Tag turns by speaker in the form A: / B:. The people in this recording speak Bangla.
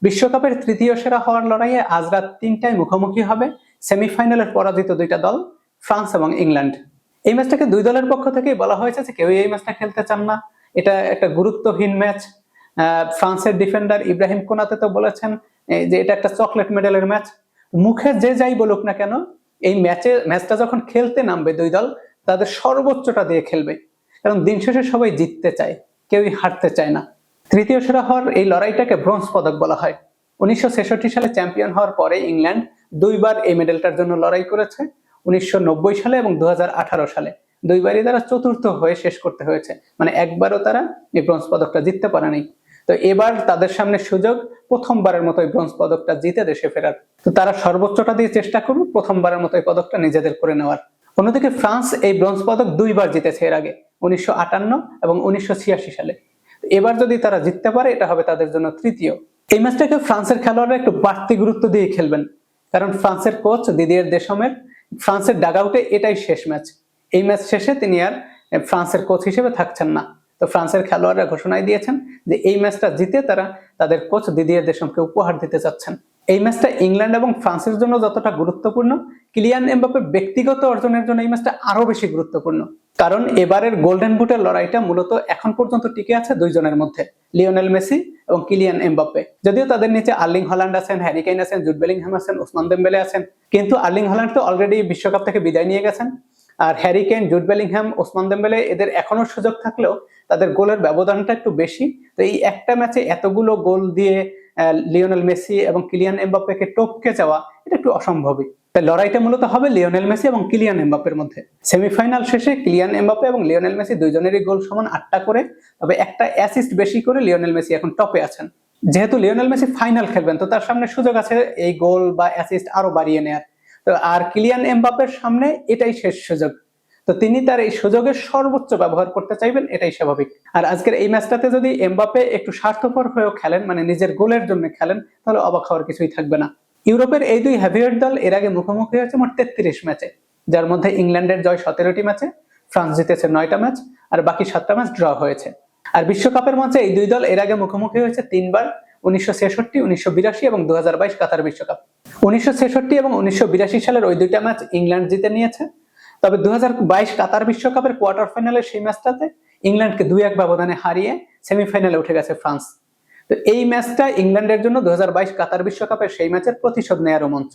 A: বিশ্বকাপের তৃতীয় সেরা হওয়ার লড়াইয়ে আজ রাত 3টায় মুখোমুখি হবে সেমিফাইনালের পরাজিত দুইটা দল ফ্রান্স এবং ইংল্যান্ড। এই ম্যাচটাকে দুই দলের পক্ষ থেকেই বলা হয়েছে যে কেউই এই ম্যাচটা খেলতে চান না, এটা একটা গুরুত্বহীন ম্যাচ। ফ্রান্সের ডিফেন্ডার ইব্রাহিম কোনাতে তো বলেছেন যে এটা একটা চকলেট মেডেলের ম্যাচ। মুখে যে যাই বলুক না কেন, এই ম্যাচটা যখন খেলতে নামবে দুই দল তাদের সর্বোচ্চটা দিয়ে খেলবে, কারণ দিন শেষে সবাই জিততে চায়, কেউই হারতে চায় না। তৃতীয় সেরা হওয়ার এই লড়াইটাকে ব্রোঞ্জ পদক বলা হয়। 1966 সালে চ্যাম্পিয়ন হওয়ার পরে ইংল্যান্ড দুইবার এই মেডেলটার জন্য লড়াই করেছে, 1990 সালে এবং 2018 সালে। দুইবারই তারা চতুর্থ হয়ে শেষ করতে হয়েছে, মানে একবারও তারা এই ব্রোঞ্জ পদকটা জিততে পারেনি। তো এবার তাদের সামনে সুযোগ প্রথমবারের মতো এই ব্রোঞ্জ পদকটা জিতে দেশে ফেরার। তো তারা সর্বোচ্চটা দিয়ে চেষ্টা করবে প্রথমবারের মতো এই পদকটা নিজেদের করে নেওয়ার। অন্যদিকে ফ্রান্স এই ব্রোঞ্জ পদক দুইবার জিতেছে এর আগে, 1958 এবং 1986 সালে। এবার যদি তারা জিততে পারে এটা হবে তাদের জন্য তৃতীয়। এই ম্যাচটাকে ফ্রান্সের খেলোয়াড়রা একটু বাড়তি গুরুত্ব দিয়ে খেলবেন, কারণ ফ্রান্সের কোচ দিদিয়ের দেশমের ফ্রান্সের ডাগআউটে এটাই শেষ ম্যাচ। এই ম্যাচ শেষে তিনি আর ফ্রান্সের কোচ হিসেবে থাকছেন না। তো ফ্রান্সের খেলোয়াড়রা ঘোষণায় দিয়েছেন যে এই ম্যাচটা জিতে তারা তাদের কোচ দিদিয়ের দেশমকে উপহার দিতে চাচ্ছেন। এই ম্যাচটা ইংল্যান্ড এবং ফ্রান্সের জন্য যতটা গুরুত্বপূর্ণ, কিলিয়ান এমবাপ্পের ব্যক্তিগত অর্জনের জন্য এই ম্যাচটা আরো বেশি গুরুত্বপূর্ণ। কারণ এবারের গোল্ডেন বুটের লড়াইটা মূলত এখন পর্যন্ত টিকে আছে দুইজনের মধ্যে, লিওনেল মেসি এবং কিলিয়ান এমবাপ্পে। যদিও তাদের নিচে আর্লিং হল্যান্ড আছেন, হ্যারি কেইন আছেন, জুড বেলিংহাম আছেন, ওসমান দেমবেলে আছেন, কিন্তু আর্লিং হল্যান্ড তো অলরেডি বিশ্বকাপ থেকে বিদায় নিয়ে গেছেন। আর Harry Kane, Jude Bellingham, Ousmane Dembele এদের এখনো সুযোগ থাকলেও তাদের গোলের ব্যবধানটা একটু বেশি। তো এই একটা ম্যাচে এতগুলো গোল দিয়ে লিওনেল মেসি এবং কিলিয়ান এমবাপ্পেকে টপকে যাওয়া এটা একটু অসম্ভবই। তাই লড়াইটা মূলত হবে লিওনেল মেসি এবং কিলিয়ান এমবাপ্পের মধ্যে। সেমিফাইনাল শেষে কিলিয়ান এমবাপ্পে এবং লিওনেল মেসি দুইজনেরই গোল সমান 8টা করে, তবে একটা অ্যাসিস্ট বেশি করে লিওনেল মেসি এখন টপে আছেন। যেহেতু লিওনেল মেসি ফাইনাল খেলবেন, তো তার সামনে সুযোগ আছে এই গোল বা অ্যাসিস্ট আরো বাড়িয়ে নেয়ার। তো আর কিলিয়ান এমবাপ্পের সামনে এটাই শেষ সুযোগ, তো তিনি তার এই সুযোগের সর্বোচ্চ ব্যবহার করতে চাইবেন, এটাই স্বাভাবিক। আর আজকের এই ম্যাচটাতে যদি এমবাপ্পে একটু স্বার্থপর হয়েও খেলেন, মানে নিজের গোলের জন্য খেলেন, তাহলে অবাক হওয়ার কিছুই থাকবে না। ইউরোপের এই দুই হেভিওয়েট দল এর আগে মুখোমুখি হয়েছে মোট 33 ম্যাচে, যার মধ্যে ইংল্যান্ডের জয় 17টি ম্যাচে, ফ্রান্স জিতেছে 9টা ম্যাচ, আর বাকি 7টা ম্যাচ ড্র হয়েছে। আর বিশ্বকাপের মঞ্চে এই দুই দল এর আগে মুখোমুখি হয়েছে 3বার, 1966, 1982 এবং 2022 কাতার বিশ্বকাপ। 1966 এবং 1982 সালের ওই দুইটা ম্যাচ ইংল্যান্ড জিতে নিয়েছে। তবে 2022 কাতার বিশ্বকাপের কোয়ার্টার ফাইনালের সেই ম্যাচটাতে ইংল্যান্ডকে 2-1 ব্যবধানে হারিয়ে সেমিফাইনালে উঠে গেছে ফ্রান্স। তো এই ম্যাচটা ইংল্যান্ডের জন্য 2022 কাতার বিশ্বকাপের সেই ম্যাচের প্রতিশোধ নেয়ার মঞ্চ।